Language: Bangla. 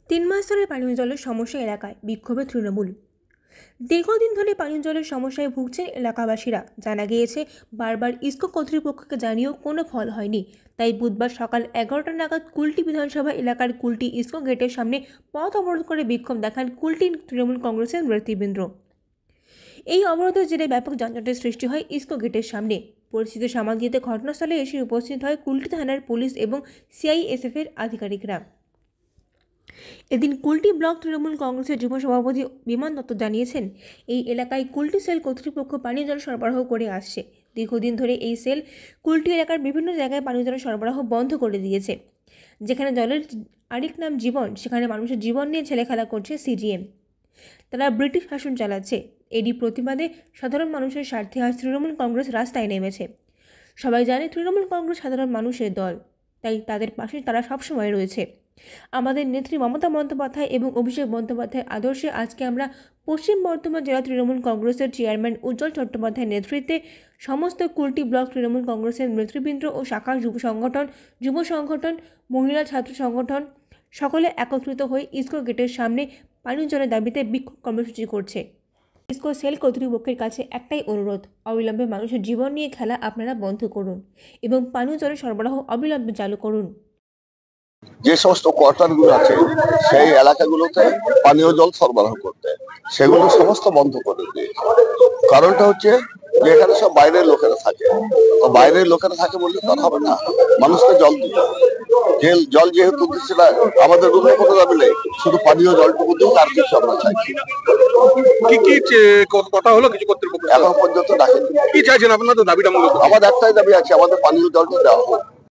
তিন মাস ধরে পানীয় জলের সমস্যা এলাকায় বিক্ষোভে তৃণমূল। দীর্ঘদিন ধরে পানীয় জলের সমস্যায় ভুগছেন এলাকাবাসীরা। জানা গিয়েছে বারবার ইসকো কর্তৃপক্ষকে জানিয়েও কোনো ফল হয়নি। তাই বুধবার সকাল 11টা নাগাদ কুলটি বিধানসভা এলাকার কুলটি ইসকো গেটের সামনে পথ অবরোধ করে বিক্ষোভ দেখান কুলটি তৃণমূল কংগ্রেসের নেতৃবৃন্দ। এই অবরোধের জেরে ব্যাপক যানজটের সৃষ্টি হয় ইসকো গেটের সামনে। পরিস্থিতি সামাল দিতে ঘটনাস্থলে এসে উপস্থিত হয় কুলটি থানার পুলিশ এবং সিআইএসএফ এর আধিকারিকরা। এদিন কুলটি ব্লক তৃণমূল কংগ্রেসের যুব সভাপতি বিমান দত্ত জানিয়েছেন, এই এলাকায় কুলটি সেল কর্তৃপক্ষ পানীয় জল সরবরাহ করে আসছে। দীর্ঘদিন ধরে এই সেল কুলটি এলাকার বিভিন্ন জায়গায় পানীয় জল সরবরাহ বন্ধ করে দিয়েছে। যেখানে জলের আরেক নাম জীবন, সেখানে মানুষের জীবন নিয়ে ছেলেখেলা করছে সিজিএম। তারা ব্রিটিশ শাসন চালাচ্ছে। এরই প্রতিবাদে সাধারণ মানুষের স্বার্থে আজ তৃণমূল কংগ্রেস রাস্তায় নেমেছে। সবাই জানে তৃণমূল কংগ্রেস সাধারণ মানুষের দল, তাই তাদের পাশে তারা সবসময় রয়েছে। আমাদের নেত্রী মমতা বন্দ্যোপাধ্যায় এবং অভিষেক বন্দ্যোপাধ্যায়ের আদর্শে আজকে আমরা পশ্চিম বর্ধমান জেলা তৃণমূল কংগ্রেসের চেয়ারম্যান উজ্জ্বল চট্টোপাধ্যায়ের নেতৃত্বে সমস্ত কুলটি ব্লক তৃণমূল কংগ্রেসের নেতৃবৃন্দ ও শাখা যুব সংগঠন, মহিলা ছাত্র সংগঠন সকলে একত্রিত হয়ে ইসকো গেটের সামনে পানীয় জলের দাবিতে বিক্ষোভ কর্মসূচি করছে। ইসকো সেল কর্তৃপক্ষের কাছে একটাই অনুরোধ, অবিলম্বে মানুষের জীবন নিয়ে খেলা আপনারা বন্ধ করুন এবং পানীয় জলের সরবরাহ অবিলম্বে চালু করুন। যে সমস্ত কোয়ার্টারগুলো আছে সেই এলাকাগুলোতে পানীয় জল সরবরাহ করতে, সেগুলো সমস্ত বন্ধ করে দিয়েছে। কারণটা হচ্ছে যে এখানে সব বাইরের লোকেরা থাকে, তো বাইরের লোকেরা থাকে বললে তো হবে না, মানুষকে জল দিতে হবে। জল যেহেতু দিচ্ছে না, আমাদের অন্য কোনো দাবি নেই, শুধু পানীয় জলটুকু দিন, আর কিছু আমরা চাইছি না। কি কথা হলো কিছু কর্তৃপক্ষ এখন পর্যন্ত ডাকেনি। কি চাইছেন আপনাদের দাবিটা? মূলত আমাদের একটাই দাবি আছে, আমাদের পানীয় জলটা দেওয়া হোক।